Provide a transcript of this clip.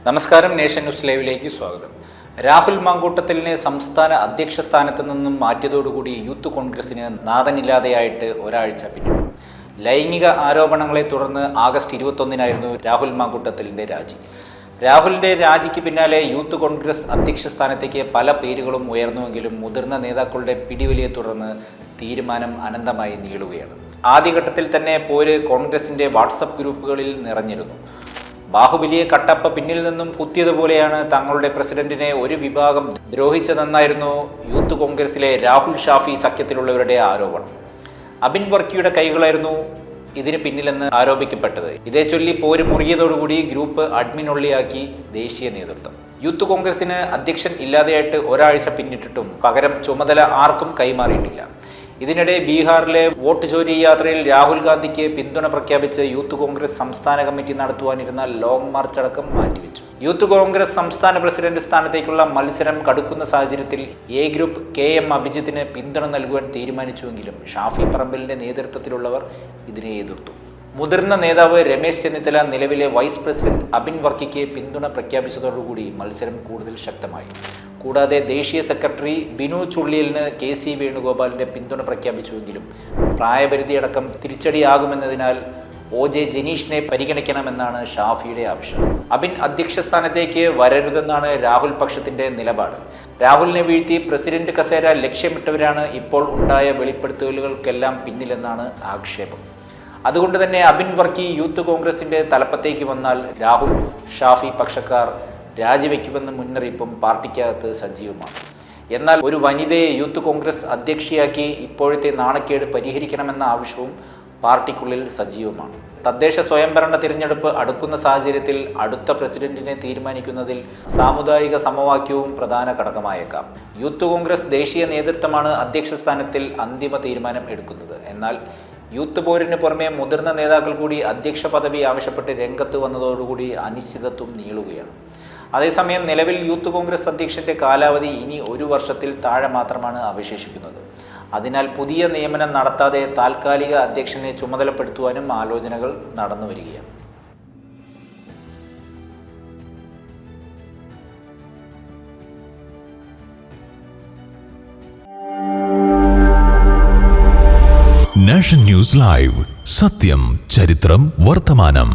നമസ്കാരം, nation news ലൈവിലേക്ക് സ്വാഗതം. രാഹുൽ മാങ്കൂട്ടത്തിലിനെ സംസ്ഥാന അധ്യക്ഷ സ്ഥാനത്ത് നിന്നും മാറ്റിയതോടുകൂടി യൂത്ത് കോൺഗ്രസിന് നാഥനില്ലാതെയായിട്ട് ഒരാഴ്ച പിന്നിട്ടു. ലൈംഗിക ആരോപണങ്ങളെ തുടർന്ന് ആഗസ്റ്റ് 21-നായിരുന്നു രാഹുൽ മാങ്കൂട്ടത്തിലിൻ്റെ രാജി. രാഹുലിൻ്റെ രാജിക്ക് പിന്നാലെ യൂത്ത് കോൺഗ്രസ് അധ്യക്ഷ സ്ഥാനത്തേക്ക് പല പേരുകളും ഉയർന്നുവെങ്കിലും മുതിർന്ന നേതാക്കളുടെ പിടിവലിയെ തുടർന്ന് തീരുമാനം അനന്തമായി നീളുകയാണ്. ആദ്യഘട്ടത്തിൽ തന്നെ പോര് കോൺഗ്രസിൻ്റെ വാട്സപ്പ് ഗ്രൂപ്പുകളിൽ നിറഞ്ഞിരുന്നു. ബാഹുബലിയെ കട്ടപ്പ പിന്നിൽ നിന്നും കുത്തിയതുപോലെയാണ് തങ്ങളുടെ പ്രസിഡന്റിനെ ഒരു വിഭാഗം ദ്രോഹിച്ചതെന്നായിരുന്നു യൂത്ത് കോൺഗ്രസിലെ രാഹുൽ ഷാഫി സഖ്യത്തിലുള്ളവരുടെ ആരോപണം. അബിൻ വർക്കിയുടെ കൈകളായിരുന്നു ഇതിന് പിന്നിലെന്ന് ആരോപിക്കപ്പെട്ടത്. ഇതേ ചൊല്ലി പോര് മുറിയതോടുകൂടി ഗ്രൂപ്പ് അഡ്മിനൊള്ളിയാക്കി ദേശീയ നേതൃത്വം. യൂത്ത് കോൺഗ്രസിന് അധ്യക്ഷൻ ഇല്ലാതെയായിട്ട് ഒരാഴ്ച പിന്നിട്ടിട്ടും പകരം ചുമതല ആർക്കും കൈമാറിയിട്ടില്ല. ഇതിനിടെ ബീഹാറിലെ വോട്ട് ചോരി യാത്രയിൽ രാഹുൽ ഗാന്ധിക്ക് പിന്തുണ പ്രഖ്യാപിച്ച് യൂത്ത് കോൺഗ്രസ് സംസ്ഥാന കമ്മിറ്റി നടത്തുവാനിരുന്ന ലോങ് മാർച്ച് അടക്കം മാറ്റിവെച്ചു. യൂത്ത് കോൺഗ്രസ് സംസ്ഥാന പ്രസിഡന്റ് സ്ഥാനത്തേക്കുള്ള മത്സരം കടുക്കുന്ന സാഹചര്യത്തിൽ എ ഗ്രൂപ്പ് KM അഭിജിത്തിന് പിന്തുണ നൽകുവാൻ തീരുമാനിച്ചുവെങ്കിലും ഷാഫി പറമ്പലിന്റെ നേതൃത്വത്തിലുള്ളവർ ഇതിനെ എതിർത്തു. മുതിർന്ന നേതാവ് രമേശ് ചെന്നിത്തല നിലവിലെ വൈസ് പ്രസിഡന്റ് അബിൻ വർക്കിക്ക് പിന്തുണ പ്രഖ്യാപിച്ചതോടുകൂടി മത്സരം കൂടുതൽ ശക്തമായി. കൂടാതെ ദേശീയ സെക്രട്ടറി ബിനു ചുള്ളിയലിന് KC വേണുഗോപാലിൻ്റെ പിന്തുണ പ്രഖ്യാപിച്ചുവെങ്കിലും പ്രായപരിധിയടക്കം തിരിച്ചടിയാകുമെന്നതിനാൽ OJ ജനീഷിനെ പരിഗണിക്കണമെന്നാണ് ഷാഫിയുടെ ആവശ്യം. അബിൻ അധ്യക്ഷ സ്ഥാനത്തേക്ക് വരരുതെന്നാണ് രാഹുൽ പക്ഷത്തിൻ്റെ നിലപാട്. രാഹുലിനെ വീഴ്ത്തി പ്രസിഡന്റ് കസേര ലക്ഷ്യമിട്ടവരാണ് ഇപ്പോൾ ഉണ്ടായ വെളിപ്പെടുത്തലുകൾക്കെല്ലാം പിന്നിലെന്നാണ് ആക്ഷേപം. അതുകൊണ്ട് തന്നെ അബിൻ വർക്കി യൂത്ത് കോൺഗ്രസിൻ്റെ തലപ്പത്തേക്ക് വന്നാൽ രാഹുൽ ഷാഫി പക്ഷക്കാർ രാജിവെക്കുമെന്ന മുന്നറിയിപ്പും പാർട്ടിക്കകത്ത് സജീവമാണ്. എന്നാൽ ഒരു വനിതയെ യൂത്ത് കോൺഗ്രസ് അധ്യക്ഷയാക്കി ഇപ്പോഴത്തെ നാണക്കേട് പരിഹരിക്കണമെന്ന ആവശ്യവും പാർട്ടിക്കുള്ളിൽ സജീവമാണ്. തദ്ദേശ സ്വയംഭരണ തിരഞ്ഞെടുപ്പ് അടുക്കുന്ന സാഹചര്യത്തിൽ അടുത്ത പ്രസിഡന്റിനെ തീരുമാനിക്കുന്നതിൽ സാമുദായിക സമവാക്യവും പ്രധാന ഘടകമായേക്കാം. യൂത്ത് കോൺഗ്രസ് ദേശീയ നേതൃത്വമാണ് അധ്യക്ഷ സ്ഥാനത്തിൽ അന്തിമ തീരുമാനം എടുക്കുന്നത്. എന്നാൽ യൂത്ത് പോരിന് പുറമെ മുതിർന്ന നേതാക്കൾ കൂടി അധ്യക്ഷ പദവി ആവശ്യപ്പെട്ട് രംഗത്ത് വന്നതോടുകൂടി അനിശ്ചിതത്വം നീളുകയാണ്. അതേസമയം നിലവിൽ യൂത്ത് കോൺഗ്രസ് അധ്യക്ഷന്റെ കാലാവധി ഇനി 1 വർഷത്തിൽ താഴെ മാത്രമാണ് അവശേഷിക്കുന്നത്. അതിനാൽ പുതിയ നിയമനം നടത്താതെ താൽക്കാലിക അധ്യക്ഷനെ ചുമതലപ്പെടുത്തുവാനും ആലോചനകൾ നടന്നു വരികയാണ്. നാഷൻ ന്യൂസ് ലൈവ്, സത്യം, ചരിത്രം, വർത്തമാനം.